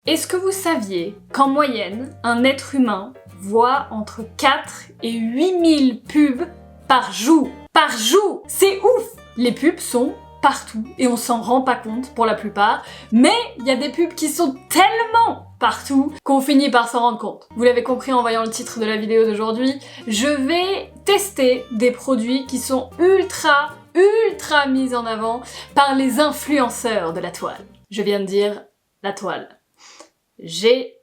Est-ce que vous saviez qu'en moyenne, un être humain voit entre 4 et 8000 pubs par jour? Par jour! C'est ouf! Les pubs sont partout et on s'en rend pas compte pour la plupart, mais il y a des pubs qui sont tellement partout qu'on finit par s'en rendre compte. Vous l'avez compris en voyant le titre de la vidéo d'aujourd'hui, je vais tester des produits qui sont ultra mis en avant par les influenceurs de la toile. Je viens de dire la toile. J'ai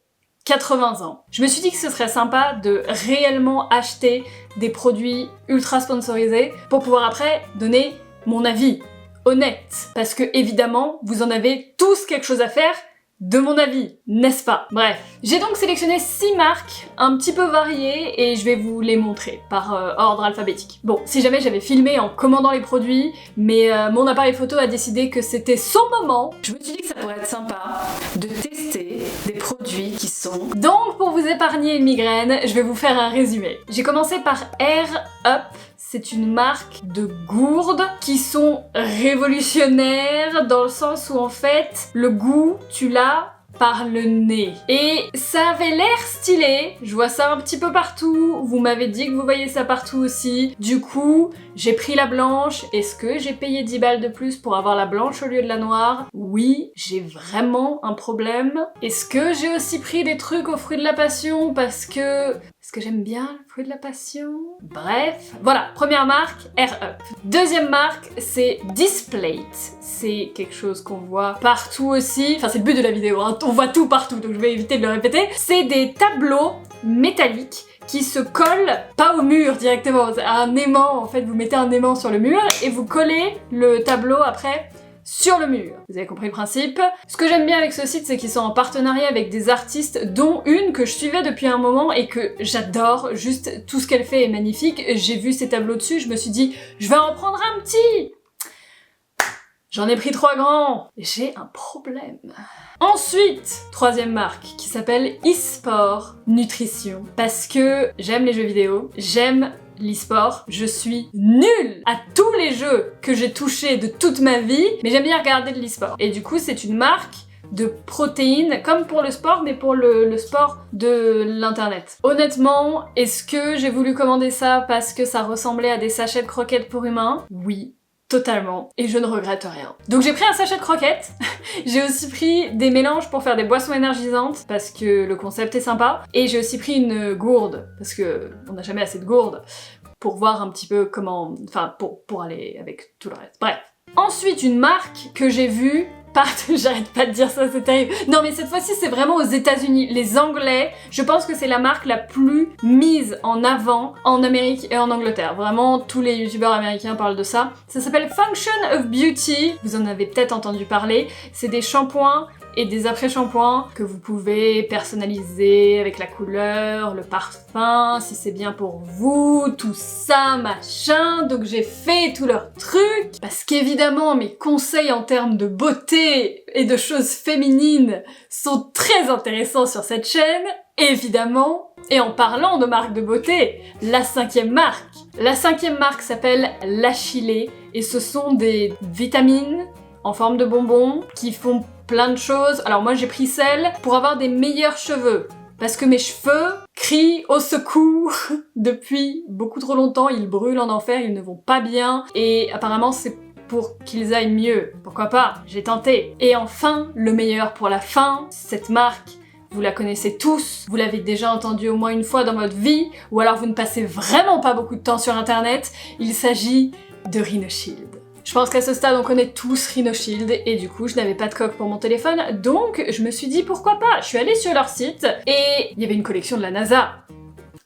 80 ans. Je me suis dit que ce serait sympa de réellement acheter des produits ultra sponsorisés pour pouvoir après donner mon avis honnête. Parce que évidemment, vous en avez tous quelque chose à faire de mon avis, n'est-ce pas? Bref. J'ai donc sélectionné 6 marques un petit peu variées et je vais vous les montrer par ordre alphabétique. Bon, si jamais j'avais filmé en commandant les produits, mais mon appareil photo a décidé que c'était son moment, je me suis dit que ça pourrait être sympa de tester des produits qui sont... Donc pour vous épargner une migraine, je vais vous faire un résumé. J'ai commencé par Air Up. C'est une marque de gourdes qui sont révolutionnaires dans le sens où en fait, le goût, tu l'as par le nez. Et ça avait l'air stylé, je vois ça un petit peu partout, vous m'avez dit que vous voyez ça partout aussi. Du coup, j'ai pris la blanche. Est-ce que j'ai payé 10 balles de plus pour avoir la blanche au lieu de la noire? Oui, j'ai vraiment un problème. Est-ce que j'ai aussi pris des trucs aux fruits de la passion parce que j'aime bien le fruit de la passion? Bref, voilà, première marque, Air Up. Deuxième marque, c'est Displate. C'est quelque chose qu'on voit partout aussi. Enfin, c'est le but de la vidéo, hein. On voit tout partout, donc je vais éviter de le répéter. C'est des tableaux métalliques qui se collent pas au mur directement, à un aimant. En fait, vous mettez un aimant sur le mur et vous collez le tableau après sur le mur. Vous avez compris le principe. Ce que j'aime bien avec ce site, c'est qu'ils sont en partenariat avec des artistes, dont une que je suivais depuis un moment et que j'adore. Juste, tout ce qu'elle fait est magnifique. J'ai vu ces tableaux dessus, je me suis dit, je vais en prendre un petit! J'en ai pris 3 grands. J'ai un problème. Ensuite, troisième marque qui s'appelle eSport Nutrition. Parce que j'aime les jeux vidéo, j'aime l'e-sport, je suis nulle à tous les jeux que j'ai touchés de toute ma vie, mais j'aime bien regarder de l'e-sport. Et du coup, c'est une marque de protéines, comme pour le sport, mais pour le sport de l'internet. Honnêtement, est-ce que j'ai voulu commander ça parce que ça ressemblait à des sachets de croquettes pour humains? Oui. Totalement. Et je ne regrette rien. Donc j'ai pris un sachet de croquettes, j'ai aussi pris des mélanges pour faire des boissons énergisantes, parce que le concept est sympa, et j'ai aussi pris une gourde, parce que on n'a jamais assez de gourdes, pour voir un petit peu comment... Enfin, pour aller avec tout le reste. Bref. Ensuite, une marque que j'ai vue j'arrête pas de dire ça, c'est terrible. Non mais cette fois-ci c'est vraiment aux États-Unis. Les Anglais, je pense que c'est la marque la plus mise en avant en Amérique et en Angleterre. Vraiment, tous les youtubeurs américains parlent de ça. Ça s'appelle Function of Beauty. Vous en avez peut-être entendu parler. C'est des shampoings et des après-shampoings que vous pouvez personnaliser avec la couleur, le parfum, si c'est bien pour vous, tout ça, machin. Donc j'ai fait tous leurs trucs, parce qu'évidemment mes conseils en termes de beauté et de choses féminines sont très intéressants sur cette chaîne, évidemment. Et en parlant de marque de beauté, la 5e marque. La 5e marque s'appelle l'Achillée, et ce sont des vitamines en forme de bonbons qui font plein de choses. Alors moi j'ai pris celle pour avoir des meilleurs cheveux. Parce que mes cheveux crient au secours depuis beaucoup trop longtemps, ils brûlent en enfer, ils ne vont pas bien. Et apparemment c'est pour qu'ils aillent mieux. Pourquoi pas? J'ai tenté. Et enfin, le meilleur pour la fin, cette marque, vous la connaissez tous, vous l'avez déjà entendue au moins une fois dans votre vie, ou alors vous ne passez vraiment pas beaucoup de temps sur internet, il s'agit de Rhinoshield. Je pense qu'à ce stade, on connaît tous Rhinoshield, et du coup, je n'avais pas de coque pour mon téléphone, donc je me suis dit pourquoi pas. Je suis allée sur leur site, et il y avait une collection de la NASA.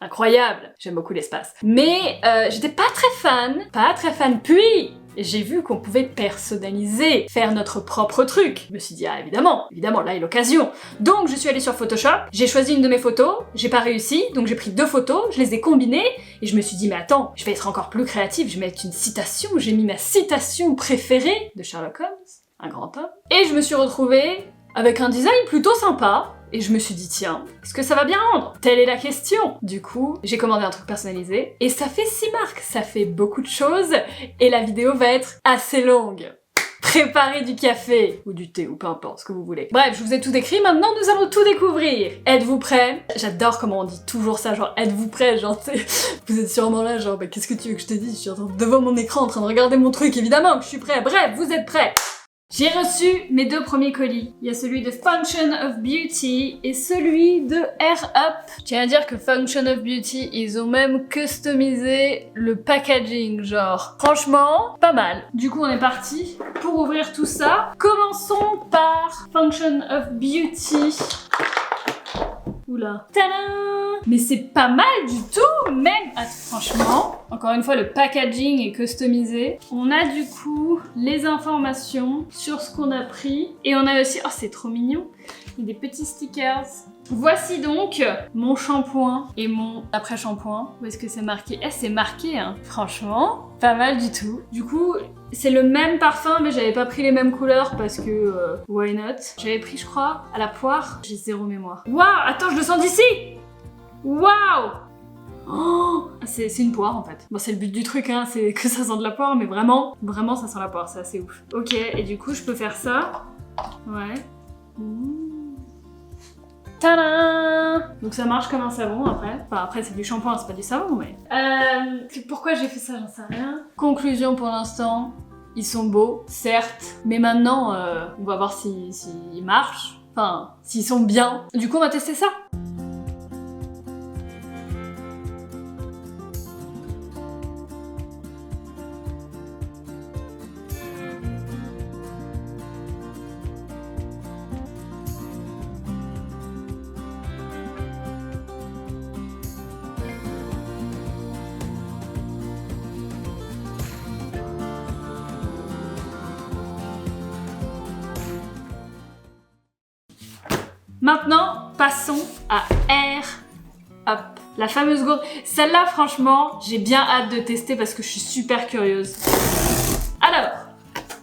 Incroyable, j'aime beaucoup l'espace. Mais j'étais pas très fan, puis j'ai vu qu'on pouvait personnaliser, faire notre propre truc. Je me suis dit, ah évidemment, là est l'occasion. Donc je suis allée sur Photoshop, j'ai choisi une de mes photos, j'ai pas réussi, donc j'ai pris 2 photos, je les ai combinées, et je me suis dit, mais attends, je vais être encore plus créative, je vais mettre une citation, j'ai mis ma citation préférée de Sherlock Holmes, un grand homme, et je me suis retrouvée avec un design plutôt sympa, et je me suis dit, tiens, est-ce que ça va bien rendre? Telle est la question. Du coup, j'ai commandé un truc personnalisé, et ça fait 6 marques, ça fait beaucoup de choses, et la vidéo va être assez longue. Préparez du café ou du thé ou peu importe ce que vous voulez. Bref, je vous ai tout décrit, maintenant nous allons tout découvrir. Êtes-vous prêts? J'adore comment on dit toujours ça, genre êtes-vous prêts? Genre vous êtes sûrement là, genre bah, qu'est-ce que tu veux que je te dise? Je suis devant mon écran en train de regarder mon truc, évidemment que je suis prêt. Bref, vous êtes prêts? J'ai reçu mes 2 premiers colis. Il y a celui de Function of Beauty et celui de Air Up. Je tiens à dire que Function of Beauty, ils ont même customisé le packaging, genre. Franchement, pas mal. Du coup, on est parti pour ouvrir tout ça. Commençons par Function of Beauty. Oula. Tadam! Mais c'est pas mal du tout, même. Franchement, encore une fois, le packaging est customisé. On a du coup les informations sur ce qu'on a pris. Et on a aussi, oh c'est trop mignon, il y a des petits stickers. Voici donc mon shampoing et mon après-shampoing. Où est-ce que c'est marqué? Eh, c'est marqué, hein. Franchement, pas mal du tout. Du coup, c'est le même parfum, mais j'avais pas pris les mêmes couleurs parce que why not? J'avais pris, je crois, à la poire. J'ai zéro mémoire. Waouh, attends, je le sens d'ici. Waouh! Oh, c'est une poire en fait. Bon, c'est le but du truc, hein, c'est que ça sent de la poire, mais vraiment, vraiment ça sent la poire, c'est assez ouf. Ok, et du coup, je peux faire ça. Ouais. Tadam! Donc ça marche comme un savon après. Enfin après c'est du shampoing, c'est pas du savon mais... Pourquoi j'ai fait ça, j'en sais rien. Conclusion pour l'instant, ils sont beaux, certes, mais maintenant on va voir s'ils marchent. Enfin, s'ils sont bien. Du coup on va tester ça. Maintenant, passons à Air Up, la fameuse gourde. Celle-là, franchement, j'ai bien hâte de tester parce que je suis super curieuse. Alors,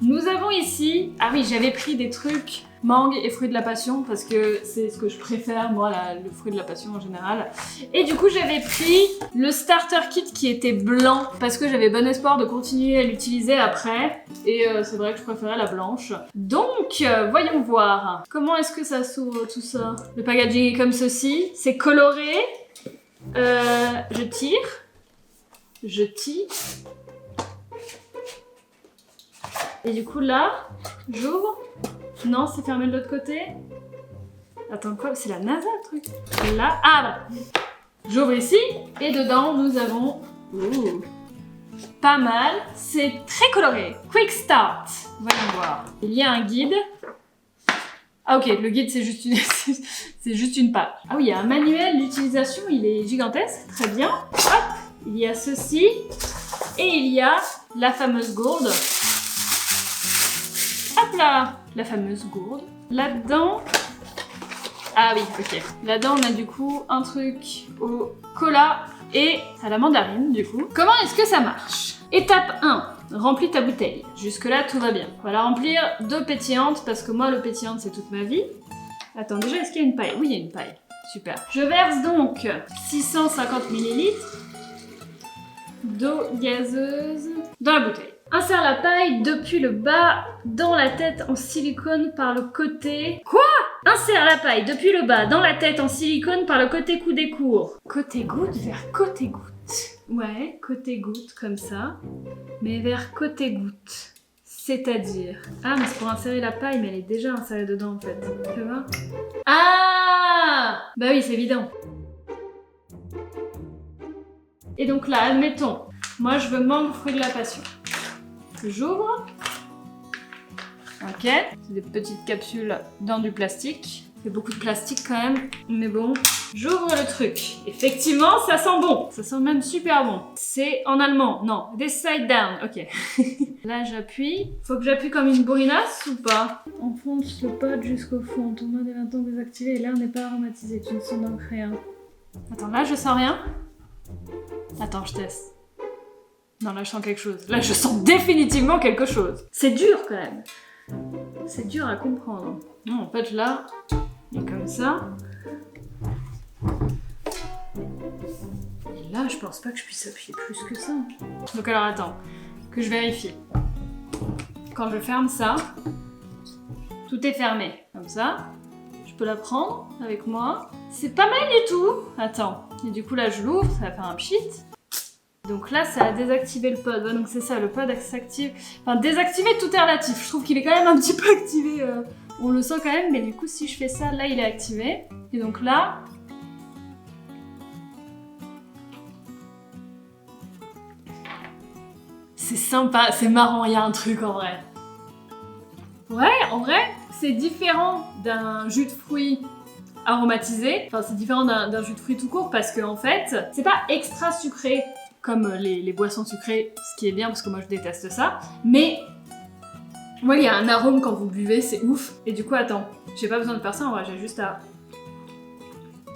nous avons ici... Ah oui, j'avais pris des trucs mangue et fruits de la passion parce que c'est ce que je préfère, moi, le fruit de la passion en général. Et du coup, j'avais pris le starter kit qui était blanc parce que j'avais bon espoir de continuer à l'utiliser après. Et c'est vrai que je préférais la blanche. Donc, voyons voir. Comment est-ce que ça s'ouvre tout ça? Le packaging est comme ceci. C'est coloré. Je tire. Je tire. Et du coup, là, j'ouvre. Non, c'est fermé de l'autre côté. Attends, quoi? C'est la NASA, le truc. Là. Ah, voilà. J'ouvre ici. Et dedans, nous avons... Ouh. Pas mal. C'est très coloré. Quick Start. Voyons voir. Il y a un guide. Ah, ok. Le guide, c'est juste une... c'est juste une page. Ah oui, il y a un manuel d'utilisation. Il est gigantesque. Très bien. Hop. Il y a ceci. Et il y a la fameuse gourde. Hop là, la fameuse gourde. Là-dedans... Ah oui, ok. Là-dedans, on a du coup un truc au cola et à la mandarine, du coup. Comment est-ce que ça marche? Étape 1. Remplis ta bouteille. Jusque-là, tout va bien. On va la remplir d'eau pétillante, parce que moi, l'eau pétillante, c'est toute ma vie. Attends, déjà, est-ce qu'il y a une paille? Oui, il y a une paille. Super. Je verse donc 650 ml d'eau gazeuse dans la bouteille. Insère la paille depuis le bas dans la tête en silicone par le côté... Quoi? Insère la paille depuis le bas dans la tête en silicone par le côté coudé court. Côté goutte vers côté goutte. Ouais, côté goutte comme ça. Mais vers côté goutte. C'est-à-dire... Ah, mais c'est pour insérer la paille, mais elle est déjà insérée dedans en fait. Tu vois? Ah! Bah oui, c'est évident. Et donc là, admettons, moi je veux mangue fruit de la passion. J'ouvre. Ok. C'est des petites capsules dans du plastique. C'est beaucoup de plastique quand même, mais bon. J'ouvre le truc. Effectivement, ça sent bon. Ça sent même super bon. C'est en allemand. Non, this side down. Ok. Là, j'appuie. Faut que j'appuie comme une bourrinasse ou pas? Enfonce le pod jusqu'au fond. Ton mode est maintenant désactivé et l'air n'est pas aromatisé. Tu ne sens donc rien. Attends, là, je sens rien. Attends, je teste. Non, là, je sens quelque chose. Là, je sens définitivement quelque chose. C'est dur, quand même. C'est dur à comprendre. Non, en fait, là, il est comme ça. Et là, je pense pas que je puisse appuyer plus que ça. Donc alors, attends. Que je vérifie. quand je ferme ça, tout est fermé. Comme ça, je peux la prendre avec moi. C'est pas mal du tout. Attends. Et du coup, là, je l'ouvre, ça va faire un pchit. Donc là, ça a désactivé le pod. Ouais, donc c'est ça, le pod s'active. Enfin, désactiver, tout est relatif. Je trouve qu'il est quand même un petit peu activé. On le sent quand même, mais du coup, si je fais ça, là, il est activé. Et donc là... C'est sympa, c'est marrant, il y a un truc en vrai. Ouais, en vrai, c'est différent d'un jus de fruits aromatisé. Enfin, c'est différent d'un jus de fruits tout court parce que en fait, c'est pas extra sucré comme les boissons sucrées, ce qui est bien parce que moi je déteste ça. Mais moi, il y a un arôme quand vous buvez, c'est ouf. Et du coup, attends, j'ai pas besoin de faire ça en vrai, j'ai juste à...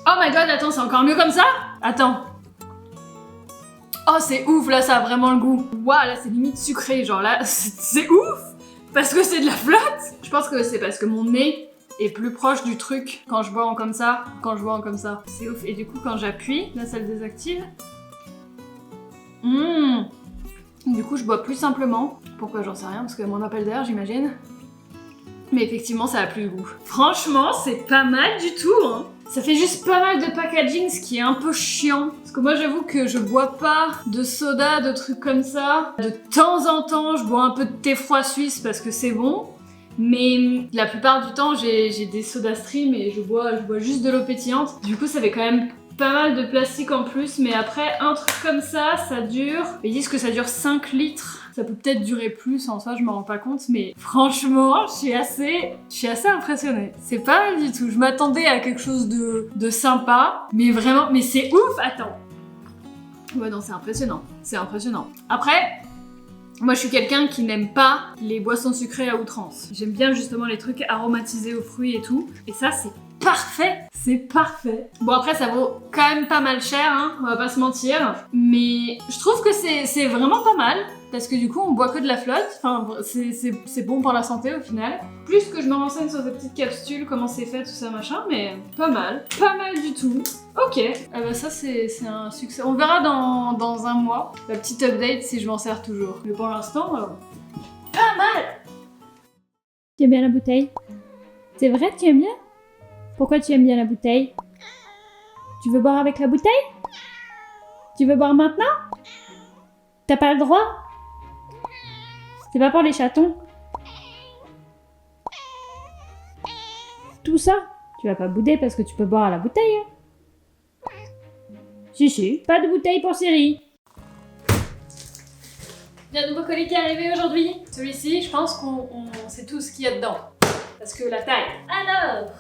Oh my god, attends, c'est encore mieux comme ça? Attends. Oh, c'est ouf, là, ça a vraiment le goût. Waouh, là, c'est limite sucré, genre là, c'est ouf! Parce que c'est de la flotte! Je pense que c'est parce que mon nez est plus proche du truc quand je bois en comme ça, C'est ouf. Et du coup, quand j'appuie, là, ça le désactive. Du coup, je bois plus simplement. Pourquoi, j'en sais rien, parce que mon appel d'air, j'imagine. Mais effectivement, ça a plus le goût. Franchement, c'est pas mal du tout, hein. Ça fait juste pas mal de packaging, ce qui est un peu chiant. Parce que moi, j'avoue que je bois pas de soda, de trucs comme ça. De temps en temps, je bois un peu de thé froid suisse parce que c'est bon. Mais la plupart du temps, j'ai des soda stream et je bois juste de l'eau pétillante. Du coup, ça fait quand même pas mal de plastique en plus. Mais après, un truc comme ça, ça dure... Ils disent que ça dure 5 litres. Ça peut peut-être durer plus, en soi je m'en rends pas compte, mais franchement, je suis assez impressionnée. C'est pas mal du tout. Je m'attendais à quelque chose de sympa, mais vraiment, mais c'est ouf. Attends. Ouais, non, c'est impressionnant. C'est impressionnant. Après, moi je suis quelqu'un qui n'aime pas les boissons sucrées à outrance. J'aime bien justement les trucs aromatisés aux fruits et tout. Et ça, c'est parfait. C'est parfait. Bon, après, ça vaut quand même pas mal cher, hein, on va pas se mentir. Mais je trouve que c'est vraiment pas mal. Parce que du coup, on boit que de la flotte. Enfin, c'est bon pour la santé au final. Plus que je me renseigne sur ces petites capsules, comment c'est fait, tout ça, machin. Mais pas mal. Pas mal du tout. Ok. Bah ça, c'est un succès. On verra dans un mois la petite update si je m'en sers toujours. Mais pour l'instant, pas mal. Tu aimes bien la bouteille? C'est vrai que tu aimes bien? Pourquoi tu aimes bien la bouteille? Tu veux boire avec la bouteille? Tu veux boire maintenant? T'as pas le droit? C'est pas pour les chatons. Tout ça, tu vas pas bouder parce que tu peux boire à la bouteille. Hein. Si, pas de bouteille pour Siri. Il y a un nouveau colis qui est arrivé aujourd'hui. Celui-ci, je pense qu'on sait tout ce qu'il y a dedans. Parce que la taille. Alors,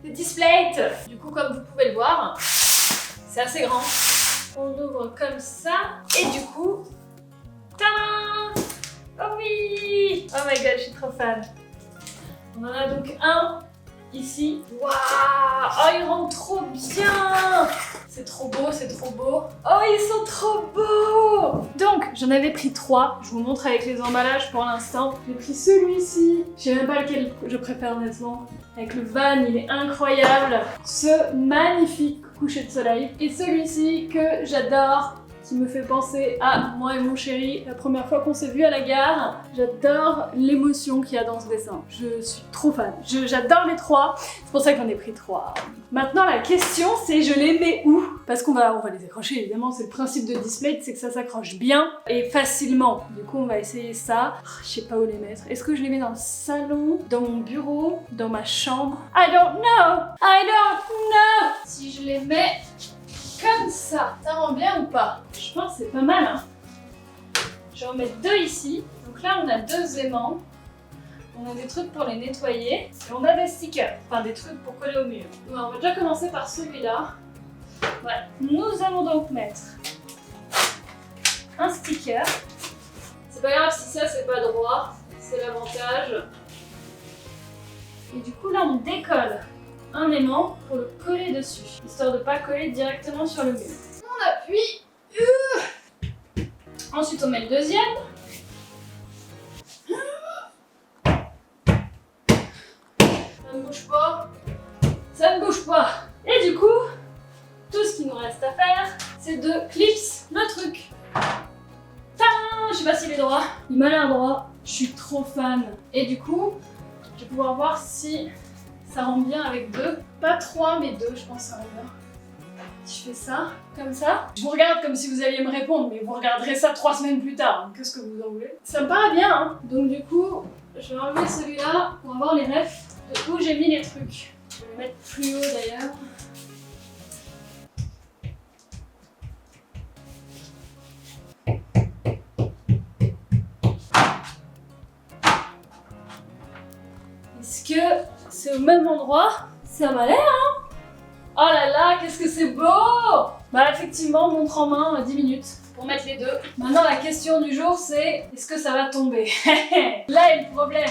le display. Du coup, comme vous pouvez le voir, c'est assez grand. On ouvre comme ça. Et du coup, tadam! Oh oui! Oh my god, je suis trop fan. On en a donc un ici. Waouh! Oh, il rentre trop bien! C'est trop beau, c'est trop beau. Oh, ils sont trop beaux! Donc, j'en avais pris 3. Je vous montre avec les emballages pour l'instant. J'ai pris celui-ci. Je sais même pas lequel je préfère honnêtement. Avec le van, il est incroyable. Ce magnifique coucher de soleil. Et celui-ci que j'adore, qui me fait penser à moi et mon chéri, la première fois qu'on s'est vu à la gare. J'adore l'émotion qu'il y a dans ce dessin. Je suis trop fan. J'adore les 3. C'est pour ça que j'en ai pris 3. Maintenant, la question, c'est je les mets où? Parce qu'on va les accrocher, évidemment. C'est le principe de display, c'est que ça s'accroche bien et facilement. Du coup, on va essayer ça. Oh, je sais pas où les mettre. Est-ce que je les mets dans le salon, dans mon bureau, dans ma chambre? I don't know! I don't know! Si je les mets comme ça rend bien ou pas? Je pense que c'est pas mal, hein. Je vais en mettre 2 ici. Donc là, on a 2 aimants. On a des trucs pour les nettoyer. Et on a des stickers. Enfin, des trucs pour coller au mur. Donc, on va déjà commencer par celui-là. Voilà. Nous allons donc mettre un sticker. C'est pas grave si ça, c'est pas droit. C'est l'avantage. Et du coup, là, on décolle un aimant pour le coller dessus, histoire de pas coller directement sur le mur. On appuie. Ensuite, on met le deuxième. Ça ne bouge pas. Ça ne bouge pas. Et du coup, tout ce qu'il nous reste à faire, c'est de clips le truc. Tadam! je sais pas s'il est droit. Il m'a l'air droit. Je suis trop fan. Et du coup, je vais pouvoir voir si ça rentre bien avec 2. Pas 3, mais 2, je pense que ça rentre bien. Je fais ça, comme ça. Je vous regarde comme si vous alliez me répondre, mais vous regarderez ça 3 semaines plus tard. Qu'est-ce que vous en voulez? Ça me paraît bien, hein. Donc du coup, je vais enlever celui-là pour avoir les refs de où j'ai mis les trucs. Je vais le mettre plus haut d'ailleurs. Est-ce que c'est au même endroit? Ça m'a l'air, hein? Oh là là, qu'est-ce que c'est beau! Bah effectivement, montre en main, 10 minutes pour mettre les deux. Maintenant, la question du jour, c'est est-ce que ça va tomber? Là est le problème.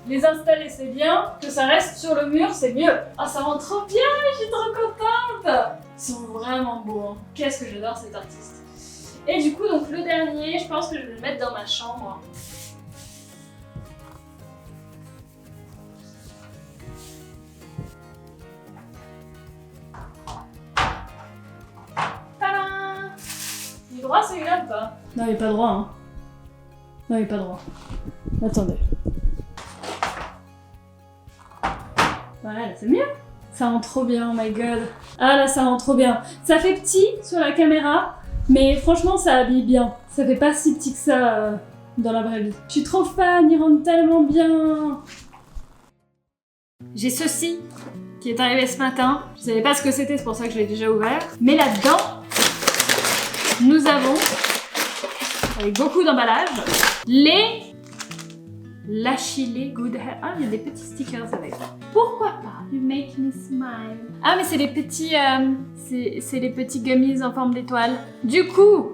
Les installer, c'est bien. Que ça reste sur le mur, c'est mieux. Ah, ça rend trop bien, je suis trop contente! Ils sont vraiment beaux, hein. Qu'est-ce que j'adore cet artiste. Et du coup, donc le dernier, je pense que je vais le mettre dans ma chambre. Il est droit celui-là ou pas? Non, il est pas droit, hein. Non, il est pas droit. Attendez. Voilà, là c'est mieux. Ça rend trop bien, oh my god. Ah là, ça rend trop bien. Ça fait petit sur la caméra, mais franchement, ça habille bien. Ça fait pas si petit que ça dans la vraie vie. Je suis trop fan, il rend tellement bien. J'ai ceci qui est arrivé ce matin. Je savais pas ce que c'était, c'est pour ça que je l'ai déjà ouvert. Mais là-dedans, nous avons, avec beaucoup d'emballage, les L'Achille Good Hair. Ah, il y a des petits stickers avec. Pourquoi pas? You make me smile. Ah, mais c'est les petits, c'est les petits gummies en forme d'étoile. Du coup,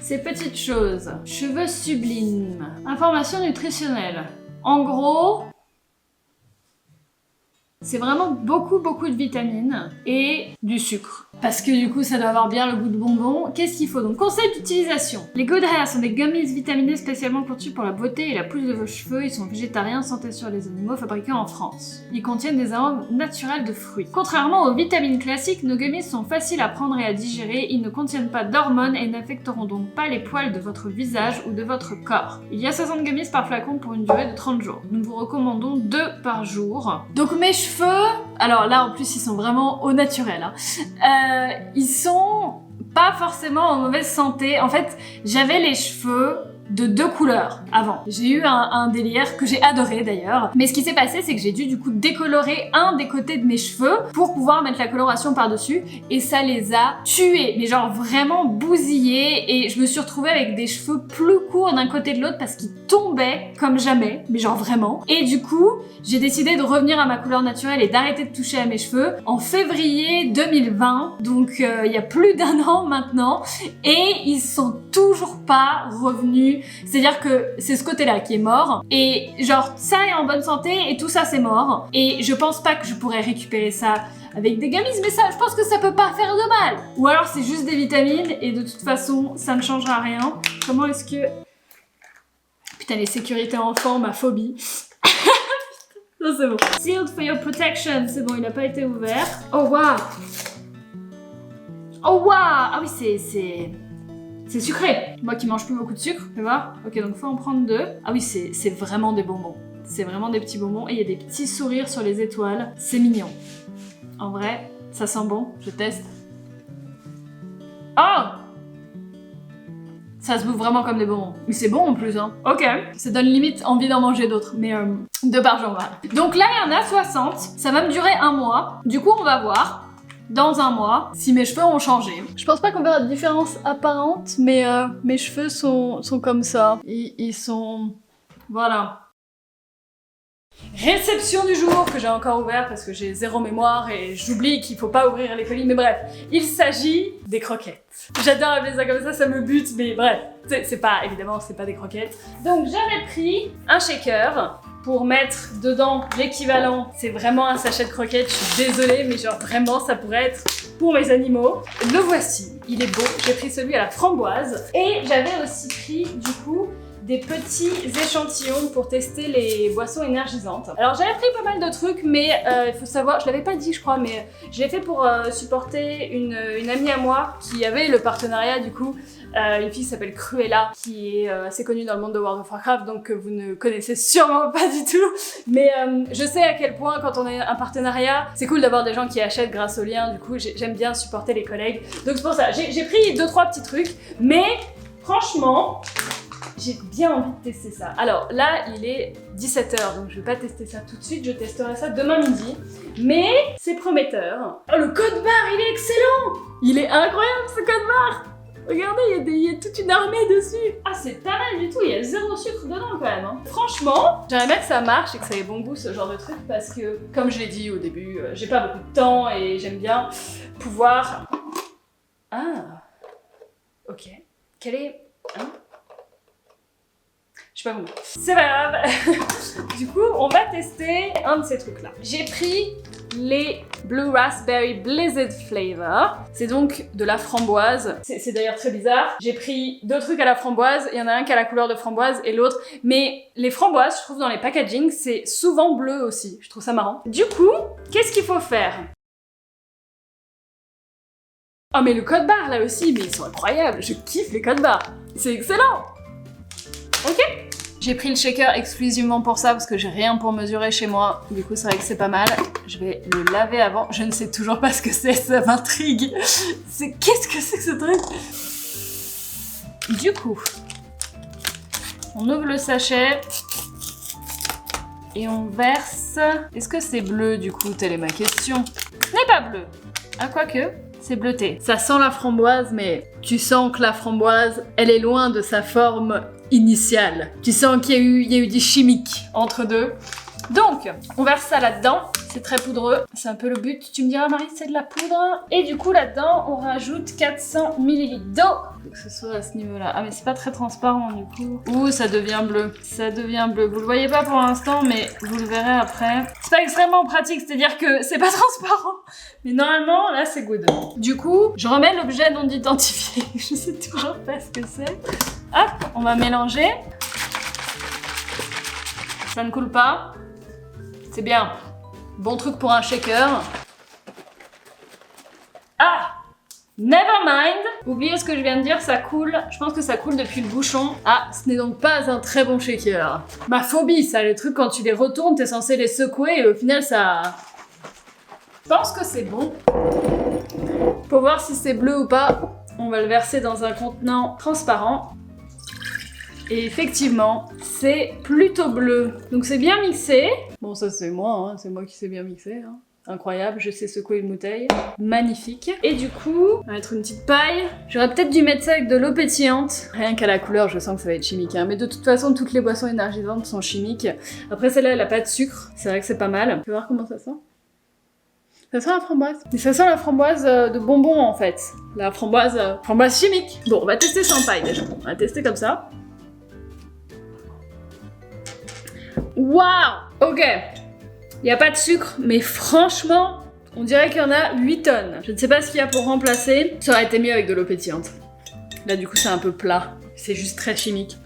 ces petites choses. Cheveux sublimes. Information nutritionnelle. En gros, c'est vraiment beaucoup de vitamines et du sucre. Parce que du coup, ça doit avoir bien le goût de bonbon. Qu'est-ce qu'il faut donc? Conseil d'utilisation. Les Good Hair sont des gummies vitaminés spécialement conçus pour la beauté et la pousse de vos cheveux. Ils sont végétariens, santé sur les animaux, fabriqués en France. Ils contiennent des arômes naturels de fruits. Contrairement aux vitamines classiques, nos gummies sont faciles à prendre et à digérer. Ils ne contiennent pas d'hormones et n'affecteront donc pas les poils de votre visage ou de votre corps. Il y a 60 gummies par flacon pour une durée de 30 jours. Nous vous recommandons 2 par jour. Donc mes cheveux, alors là en plus ils sont vraiment au naturel, hein. Ils sont pas forcément en mauvaise santé. En fait, j'avais les cheveux de 2 couleurs avant. J'ai eu un délire que j'ai adoré d'ailleurs. Mais ce qui s'est passé, c'est que j'ai dû du coup décolorer un des côtés de mes cheveux pour pouvoir mettre la coloration par-dessus. Et ça les a tués, mais genre vraiment bousillés. Et je me suis retrouvée avec des cheveux plus courts d'un côté de l'autre parce qu'ils tombaient comme jamais, mais genre vraiment. Et du coup, j'ai décidé de revenir à ma couleur naturelle et d'arrêter de toucher à mes cheveux en février 2020. Donc il y a plus d'1 an maintenant. Et ils sont toujours pas revenus. C'est-à-dire que c'est ce côté-là qui est mort. Et genre, ça est en bonne santé et tout ça, c'est mort. Et je pense pas que je pourrais récupérer ça avec des gummies, mais ça, je pense que ça peut pas faire de mal. Ou alors c'est juste des vitamines et de toute façon, ça ne changera rien. Comment est-ce que... Putain, les sécurités enfants, ma phobie. Non, c'est bon. Sealed for your protection. C'est bon, il a pas été ouvert. Oh, waouh. Oh, waouh. Ah oui, c'est sucré. Moi qui mange plus beaucoup de sucre, tu vois. Ok, donc faut en prendre 2. Ah oui, c'est vraiment des bonbons. C'est vraiment des petits bonbons. Et il y a des petits sourires sur les étoiles. C'est mignon. En vrai, ça sent bon. Je teste. Oh! Ça se bouffe vraiment comme des bonbons. Mais c'est bon en plus, hein. Ok. Ça donne limite envie d'en manger d'autres. Mais 2 par jour, voilà. Donc là, il y en a 60. Ça va me durer 1 mois. Du coup, on va voir dans 1 mois si mes cheveux ont changé. Je pense pas qu'on verra de différence apparente, mais mes cheveux sont comme ça. Ils sont... Voilà. Réception du jour que j'ai encore ouvert parce que j'ai 0 mémoire et j'oublie qu'il faut pas ouvrir les colis, mais bref, il s'agit des croquettes. J'adore appeler ça comme ça me bute, mais bref, c'est pas, évidemment, c'est pas des croquettes. Donc j'avais pris un shaker pour mettre dedans l'équivalent. C'est vraiment un sachet de croquettes, je suis désolée, mais genre vraiment ça pourrait être pour mes animaux. Le voici, il est beau, j'ai pris celui à la framboise et j'avais aussi pris du coup des petits échantillons pour tester les boissons énergisantes. Alors j'avais pris pas mal de trucs, mais il faut savoir, je l'avais pas dit je crois, mais je l'ai fait pour supporter une amie à moi qui avait le partenariat du coup, une fille qui s'appelle Cruella, qui est assez connue dans le monde de World of Warcraft, donc vous ne connaissez sûrement pas du tout, mais je sais à quel point quand on a un partenariat, c'est cool d'avoir des gens qui achètent grâce au lien, du coup j'aime bien supporter les collègues, donc c'est pour ça, j'ai pris 2-3 petits trucs, mais franchement, j'ai bien envie de tester ça. Alors là, il est 17h, donc je vais pas tester ça tout de suite, je testerai ça demain midi. Mais c'est prometteur. Oh, le code barre, il est excellent! Il est incroyable ce code barre! Regardez, il y a toute une armée dessus. Ah, c'est pas mal du tout, il y a 0 sucre dedans quand même. Hein. Franchement, j'aimerais bien que ça marche et que ça ait bon goût ce genre de truc parce que, comme je l'ai dit au début, j'ai pas beaucoup de temps et j'aime bien pouvoir... Ah, ok. Quel est... Hein? Je sais pas comment. C'est pas grave. Du coup, on va tester un de ces trucs-là. J'ai pris les Blue Raspberry Blizzard Flavor. C'est donc de la framboise. C'est d'ailleurs très bizarre. J'ai pris 2 trucs à la framboise. Il y en a un qui a la couleur de framboise et l'autre. Mais les framboises, je trouve dans les packaging, c'est souvent bleu aussi. Je trouve ça marrant. Du coup, qu'est-ce qu'il faut faire? Oh mais le code barre là aussi, mais ils sont incroyables. Je kiffe les codes barres. C'est excellent. Ok. J'ai pris le shaker exclusivement pour ça parce que j'ai rien pour mesurer chez moi. Du coup, c'est vrai que c'est pas mal. Je vais le laver avant. Je ne sais toujours pas ce que c'est, ça m'intrigue. Qu'est-ce que c'est que ce truc? Du coup, on ouvre le sachet et on verse. Est-ce que c'est bleu du coup? Telle est ma question. Ce n'est pas bleu. Ah, quoique. C'est bleuté. Ça sent la framboise, mais tu sens que la framboise, elle est loin de sa forme initiale. Tu sens qu'il y a eu du chimique entre deux. Donc, on verse ça là-dedans. C'est très poudreux. C'est un peu le but. Tu me diras, Marie, c'est de la poudre. Et du coup, là-dedans, on rajoute 400 ml d'eau. Faut que ce soit à ce niveau-là. Ah, mais c'est pas très transparent, du coup. Ouh, ça devient bleu. Ça devient bleu. Vous le voyez pas pour l'instant, mais vous le verrez après. C'est pas extrêmement pratique, c'est-à-dire que c'est pas transparent. Mais normalement, là, c'est good. Du coup, je remets l'objet non identifié. Je sais toujours pas ce que c'est. Hop, on va mélanger. Ça ne coule pas. C'est bien. Bon truc pour un shaker. Ah! Never mind! Oubliez ce que je viens de dire, ça coule. Je pense que ça coule depuis le bouchon. Ah, ce n'est donc pas un très bon shaker. Ma phobie, ça, les trucs quand tu les retournes, t'es censé les secouer et au final, ça... Je pense que c'est bon. Pour voir si c'est bleu ou pas, on va le verser dans un contenant transparent. Et effectivement, c'est plutôt bleu. Donc c'est bien mixé. Bon, ça c'est moi, hein. C'est moi qui sais bien mixer. Hein. Incroyable, je sais secouer une bouteille. Magnifique. Et du coup, on va mettre une petite paille. J'aurais peut-être dû mettre ça avec de l'eau pétillante. Rien qu'à la couleur, je sens que ça va être chimique. Hein. Mais de toute façon, toutes les boissons énergisantes sont chimiques. Après, celle-là, elle a pas de sucre. C'est vrai que c'est pas mal. Tu vas voir comment ça sent. Ça sent la framboise. Mais ça sent la framboise de bonbons en fait. La framboise chimique. Bon, on va tester sans paille déjà. On va tester comme ça. Waouh! Ok. Il n'y a pas de sucre, mais franchement, on dirait qu'il y en a 8 tonnes. Je ne sais pas ce qu'il y a pour remplacer. Ça aurait été mieux avec de l'eau pétillante. Là, du coup, c'est un peu plat. C'est juste très chimique.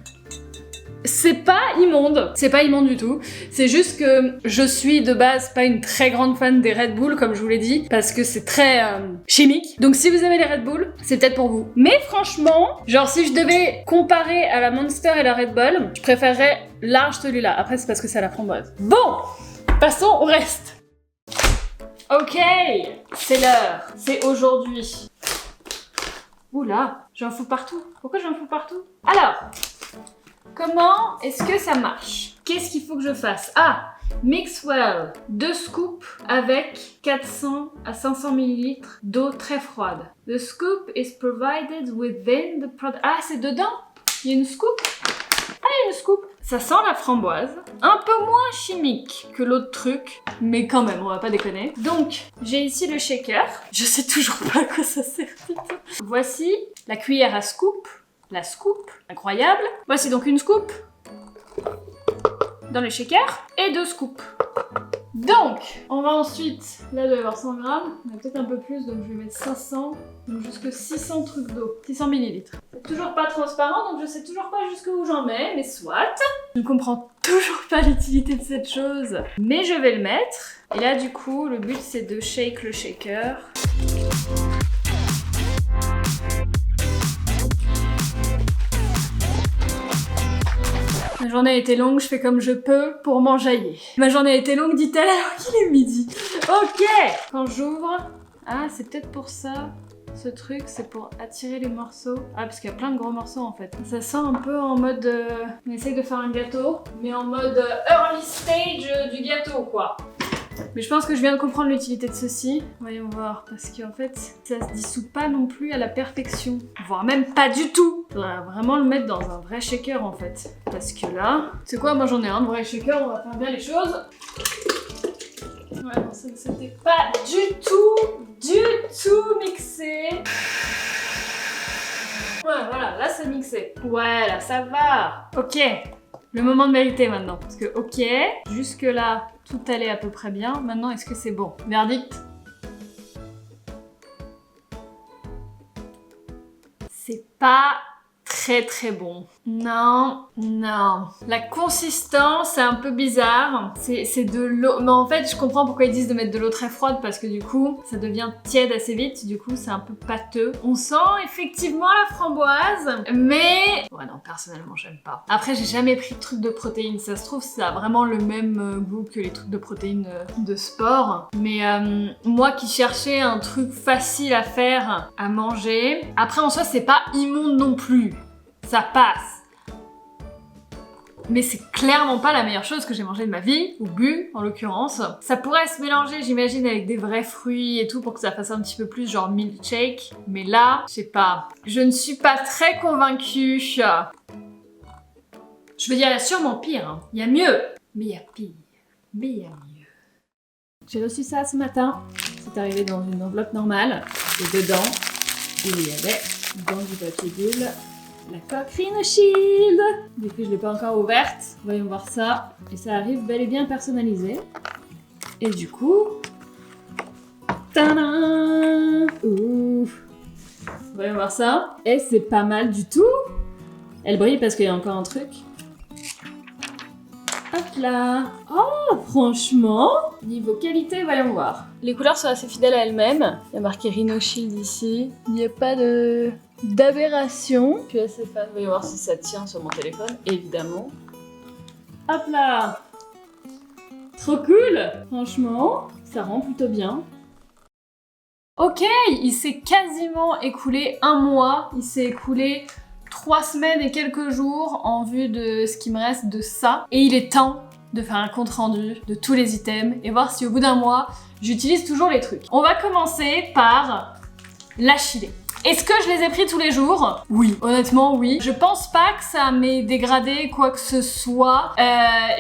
C'est pas immonde. C'est pas immonde du tout. C'est juste que je suis de base pas une très grande fan des Red Bull, comme je vous l'ai dit, parce que c'est très chimique. Donc si vous aimez les Red Bull, c'est peut-être pour vous. Mais franchement, genre si je devais comparer à la Monster et la Red Bull, je préférerais large celui-là. Après, c'est parce que c'est à la framboise. Bon, passons au reste. Ok, c'est l'heure. C'est aujourd'hui. Oula, j'en fous partout. Pourquoi j'en fous partout? Alors, comment est-ce que ça marche? Qu'est-ce qu'il faut que je fasse? Ah, mix well, 2 scoops avec 400 à 500 ml d'eau très froide. The scoop is provided within the product. Ah, c'est dedans? Il y a une scoop? Ah, il y a une scoop. Ça sent la framboise, un peu moins chimique que l'autre truc, mais quand même, on va pas déconner. Donc, j'ai ici le shaker. Je sais toujours pas à quoi ça sert. Voici la cuillère à scoop. La scoop, incroyable. Voici donc une scoop dans le shaker et 2 scoops. Donc, on va ensuite, là il doit y avoir 100 grammes, on a peut-être un peu plus, donc je vais mettre 500, donc jusque 600 trucs d'eau, 600 millilitres. toujours pas transparent, donc je sais toujours pas jusqu'où j'en mets, mais soit. Je ne comprends toujours pas l'utilité de cette chose, mais je vais le mettre. Et là, du coup, le but, c'est de shake le shaker. Ma journée a été longue, je fais comme je peux pour m'enjailler. Ma journée a été longue, dit-elle, alors qu'il est midi. Ok. Quand j'ouvre... Ah, c'est peut-être pour ça. Ce truc, c'est pour attirer les morceaux. Ah, parce qu'il y a plein de gros morceaux en fait. Ça sent un peu en mode... On essaye de faire un gâteau, mais en mode early stage du gâteau, quoi. Mais je pense que je viens de comprendre l'utilité de ceci. Voyons voir, parce qu'en fait, ça se dissout pas non plus à la perfection. Voire même pas du tout. Faudrait vraiment le mettre dans un vrai shaker en fait. Parce que là... C'est quoi, moi j'en ai un vrai shaker, on va faire bien les choses. Ouais, non, ça ne s'était pas du tout mixé. Ouais, voilà, là c'est mixé. Ouais, là ça va. Ok, le moment de vérité maintenant. Parce que ok, jusque là, tout allait à peu près bien. Maintenant, est-ce que c'est bon? Verdict? C'est pas très bon. Non. La consistance, c'est un peu bizarre. C'est de l'eau. Mais en fait, je comprends pourquoi ils disent de mettre de l'eau très froide parce que du coup, ça devient tiède assez vite. Du coup, c'est un peu pâteux. On sent effectivement la framboise, mais... Ouais, non, personnellement, j'aime pas. Après, j'ai jamais pris de trucs de protéines. Ça se trouve, ça a vraiment le même goût que les trucs de protéines de sport. Mais moi qui cherchais un truc facile à faire, à manger... Après, en soi, c'est pas immonde non plus. Ça passe. Mais c'est clairement pas la meilleure chose que j'ai mangée de ma vie, ou bu en l'occurrence. Ça pourrait se mélanger, j'imagine, avec des vrais fruits et tout pour que ça fasse un petit peu plus genre milkshake. Mais là, je sais pas. Je ne suis pas très convaincue. Je veux dire, il y a sûrement pire. Hein. Il y a mieux. Mais il y a pire. Mais il y a mieux. J'ai reçu ça ce matin. C'est arrivé dans une enveloppe normale. Et dedans, il y avait... dans du papier bulle, la coque Rhino Shield. Du coup, je l'ai pas encore ouverte. Voyons voir ça. Et ça arrive bel et bien personnalisé. Et du coup... Tadam! Ouf! Voyons voir ça. Et c'est pas mal du tout. Elle brille parce qu'il y a encore un truc. Hop là! Oh, franchement, niveau qualité, voyons voir. Les couleurs sont assez fidèles à elles-mêmes. Il y a marqué Rhino Shield ici. Il n'y a pas d'aberration. Je suis assez fan. Voyons voir si ça tient sur mon téléphone, évidemment. Hop là! Trop cool! Franchement, ça rend plutôt bien. Ok, il s'est quasiment écoulé un mois. Il s'est écoulé 3 semaines et quelques jours en vue de ce qui me reste de ça. Et il est temps de faire un compte rendu de tous les items et voir si au bout d'un mois, j'utilise toujours les trucs. On va commencer par la chilée. Est-ce que je les ai pris tous les jours? Oui, honnêtement oui. Je pense pas que ça m'ait dégradé quoi que ce soit.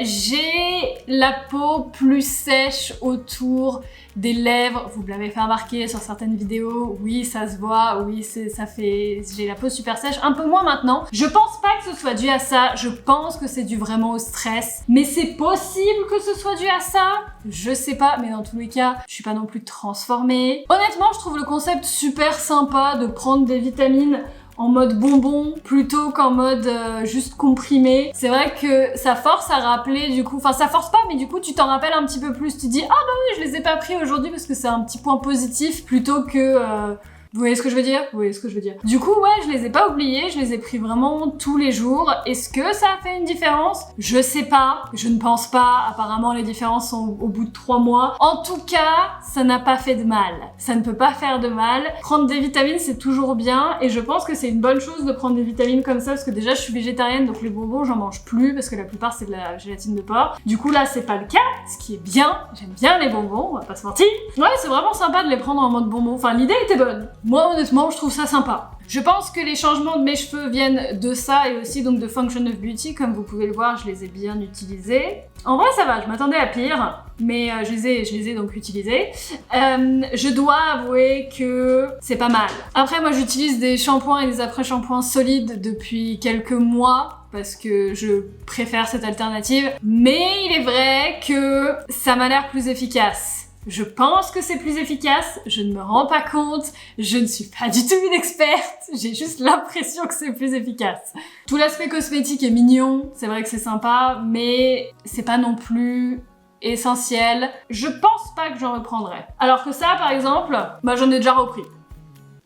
J'ai la peau plus sèche autour des lèvres, vous me l'avez fait remarquer sur certaines vidéos, oui ça se voit, oui j'ai la peau super sèche, un peu moins maintenant. Je pense pas que ce soit dû à ça, je pense que c'est dû vraiment au stress, mais c'est possible que ce soit dû à ça, je sais pas, mais dans tous les cas, je suis pas non plus transformée. Honnêtement, je trouve le concept super sympa de prendre des vitamines en mode bonbon plutôt qu'en mode juste comprimé. C'est vrai que ça force à rappeler du coup, enfin ça force pas mais du coup tu t'en rappelles un petit peu plus, tu dis ah bah oui je les ai pas pris aujourd'hui parce que c'est un petit point positif plutôt que... Vous voyez ce que je veux dire? Vous voyez ce que je veux dire. Du coup, ouais, je les ai pas oubliés, je les ai pris vraiment tous les jours. Est-ce que ça a fait une différence? Je sais pas, je ne pense pas. Apparemment, les différences sont au bout de 3 mois. En tout cas, ça n'a pas fait de mal. Ça ne peut pas faire de mal. Prendre des vitamines, c'est toujours bien. Et je pense que c'est une bonne chose de prendre des vitamines comme ça, parce que déjà, je suis végétarienne, donc les bonbons, j'en mange plus, parce que la plupart, c'est de la gélatine de porc. Du coup, là, c'est pas le cas, ce qui est bien. J'aime bien les bonbons, on va pas se mentir. Ouais, c'est vraiment sympa de les prendre en mode bonbon. Enfin, l'idée était bonne. Moi, honnêtement, je trouve ça sympa. Je pense que les changements de mes cheveux viennent de ça et aussi donc de Function of Beauty. Comme vous pouvez le voir, je les ai bien utilisés. En vrai, ça va, je m'attendais à pire, mais je les ai donc utilisés. Je dois avouer que c'est pas mal. Après, moi, j'utilise des shampoings et des après-shampoings solides depuis quelques mois parce que je préfère cette alternative. Mais il est vrai que ça m'a l'air plus efficace. Je pense que c'est plus efficace, je ne me rends pas compte, je ne suis pas du tout une experte, j'ai juste l'impression que c'est plus efficace. Tout l'aspect cosmétique est mignon, c'est vrai que c'est sympa, mais c'est pas non plus essentiel. Je pense pas que j'en reprendrai. Alors que ça, par exemple, bah j'en ai déjà repris.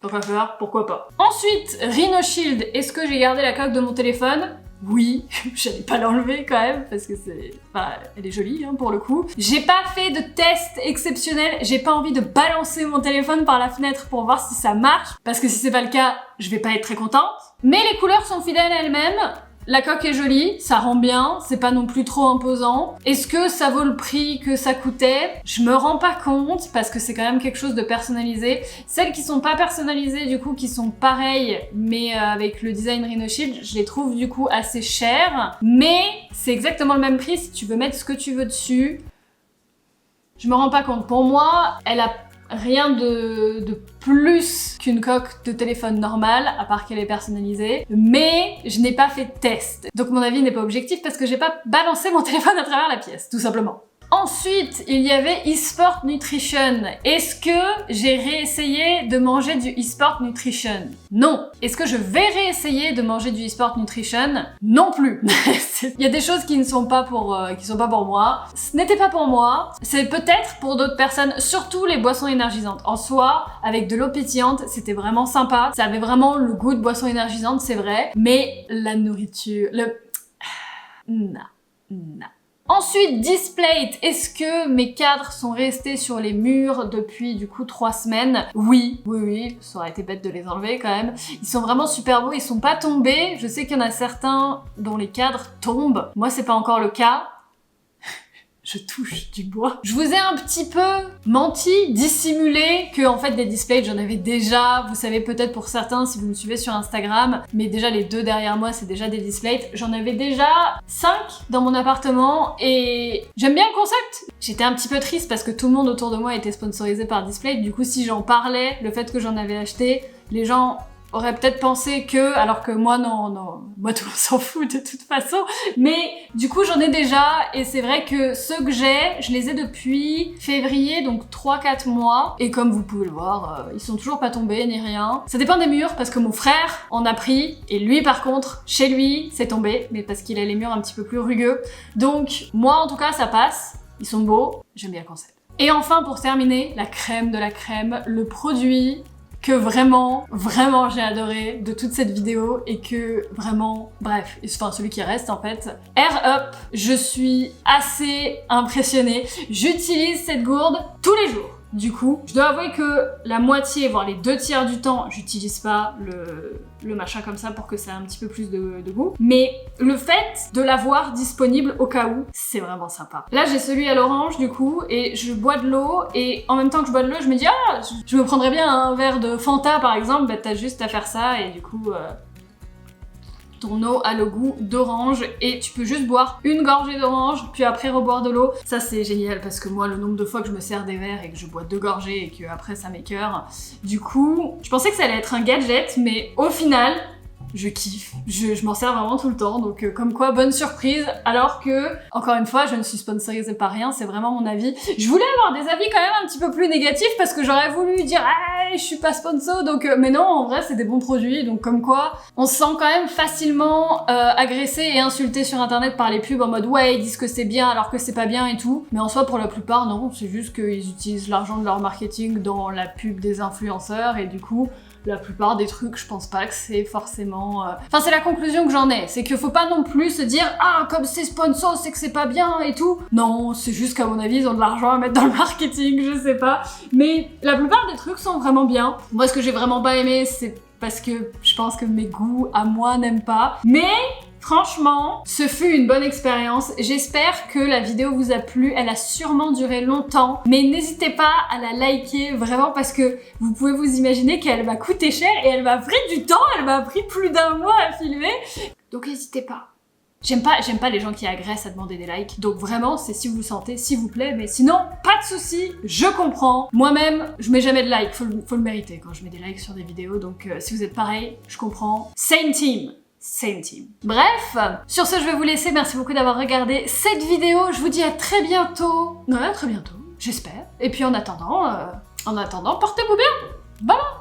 Tant qu'à faire, pourquoi pas. Ensuite, Rhino Shield, est-ce que j'ai gardé la coque de mon téléphone ? Oui, j'allais pas l'enlever quand même, parce que c'est... Enfin, elle est jolie, hein, pour le coup. J'ai pas fait de test exceptionnel, j'ai pas envie de balancer mon téléphone par la fenêtre pour voir si ça marche, parce que si c'est pas le cas, je vais pas être très contente. Mais les couleurs sont fidèles à elles-mêmes, la coque est jolie, ça rend bien, c'est pas non plus trop imposant. Est-ce que ça vaut le prix que ça coûtait ? Je me rends pas compte, parce que c'est quand même quelque chose de personnalisé. Celles qui sont pas personnalisées, du coup, qui sont pareilles, mais avec le design Rhino Shield, je les trouve du coup assez chères. Mais c'est exactement le même prix si tu veux mettre ce que tu veux dessus. Je me rends pas compte. Pour moi, elle a rien de plus qu'une coque de téléphone normale, à part qu'elle est personnalisée, mais je n'ai pas fait de test. Donc mon avis n'est pas objectif parce que j'ai pas balancé mon téléphone à travers la pièce, tout simplement. Ensuite, il y avait eSport Nutrition. Est-ce que j'ai réessayé de manger du eSport Nutrition ? Non. Est-ce que je vais réessayer de manger du eSport Nutrition ? Non plus. Il y a des choses qui ne sont pas pour moi. Ce n'était pas pour moi. C'est peut-être pour d'autres personnes, surtout les boissons énergisantes. En soi, avec de l'eau pétillante, c'était vraiment sympa. Ça avait vraiment le goût de boisson énergisante, c'est vrai. Mais la nourriture, non. Ensuite, Displate, est-ce que mes cadres sont restés sur les murs depuis du coup 3 semaines ? Oui, ça aurait été bête de les enlever quand même. Ils sont vraiment super beaux, ils sont pas tombés. Je sais qu'il y en a certains dont les cadres tombent. Moi, c'est pas encore le cas. Je touche du bois. Je vous ai un petit peu menti, dissimulé que en fait des displays j'en avais déjà. Vous savez peut-être pour certains si vous me suivez sur Instagram, mais déjà les 2 derrière moi c'est déjà des displays. J'en avais déjà 5 dans mon appartement et j'aime bien le concept. J'étais un petit peu triste parce que tout le monde autour de moi était sponsorisé par Displate. Du coup si j'en parlais, le fait que j'en avais acheté, les gens aurait peut-être pensé que, alors que moi non, moi tout le monde s'en fout de toute façon, mais du coup j'en ai déjà, et c'est vrai que ceux que j'ai, je les ai depuis février, donc 3-4 mois, et comme vous pouvez le voir, ils sont toujours pas tombés ni rien. Ça dépend des murs, parce que mon frère en a pris, et lui par contre, chez lui, c'est tombé, mais parce qu'il a les murs un petit peu plus rugueux, donc moi en tout cas ça passe, ils sont beaux, j'aime bien le concept. Et enfin pour terminer, la crème de la crème, le produit que vraiment j'ai adoré de toute cette vidéo et que vraiment, bref, enfin celui qui reste en fait, Air Up, je suis assez impressionnée. J'utilise cette gourde tous les jours. Du coup, je dois avouer que la moitié, voire les 2/3 du temps, j'utilise pas le machin comme ça pour que ça ait un petit peu plus de goût. Mais le fait de l'avoir disponible au cas où, c'est vraiment sympa. Là, j'ai celui à l'orange du coup, et je bois de l'eau, et en même temps que je bois de l'eau, je me dis « Ah, je me prendrais bien un verre de Fanta par exemple », bah t'as juste à faire ça, et du coup... ton eau a le goût d'orange et tu peux juste boire une gorgée d'orange puis après reboire de l'eau. Ça c'est génial parce que moi le nombre de fois que je me sers des verres et que je bois 2 gorgées et que après ça m'écœure. Du coup, je pensais que ça allait être un gadget mais au final, je kiffe. Je m'en sers vraiment tout le temps, donc comme quoi, bonne surprise, alors que, encore une fois, je ne suis sponsorisée par rien, c'est vraiment mon avis. Je voulais avoir des avis quand même un petit peu plus négatifs, parce que j'aurais voulu dire « Ah, je suis pas sponsor », donc mais non, en vrai, c'est des bons produits, donc comme quoi, on se sent quand même facilement agressé et insulté sur internet par les pubs en mode « Ouais, ils disent que c'est bien alors que c'est pas bien et tout », mais en soi, pour la plupart, non, c'est juste qu'ils utilisent l'argent de leur marketing dans la pub des influenceurs, et du coup, la plupart des trucs, je pense pas que c'est forcément... Enfin, c'est la conclusion que j'en ai. C'est qu'il faut pas non plus se dire « Ah, comme c'est sponsor, c'est que c'est pas bien et tout ». Non, c'est juste qu'à mon avis, ils ont de l'argent à mettre dans le marketing, je sais pas. Mais la plupart des trucs sont vraiment bien. Moi, ce que j'ai vraiment pas aimé, c'est parce que je pense que mes goûts à moi n'aiment pas. Mais... franchement, ce fut une bonne expérience. J'espère que la vidéo vous a plu. Elle a sûrement duré longtemps. Mais n'hésitez pas à la liker, vraiment, parce que vous pouvez vous imaginer qu'elle m'a coûté cher et elle m'a pris du temps. Elle m'a pris plus d'1 mois à filmer. Donc n'hésitez pas. J'aime pas les gens qui agressent à demander des likes. Donc vraiment, c'est si vous le sentez, s'il vous plaît. Mais sinon, pas de soucis, je comprends. Moi-même, je mets jamais de likes. Faut le mériter quand je mets des likes sur des vidéos. Donc si vous êtes pareil, je comprends. Same team. Same team. Bref, sur ce je vais vous laisser, merci beaucoup d'avoir regardé cette vidéo, je vous dis à très bientôt, ouais à très bientôt, j'espère. Et puis en attendant, portez-vous bien. Bye bye.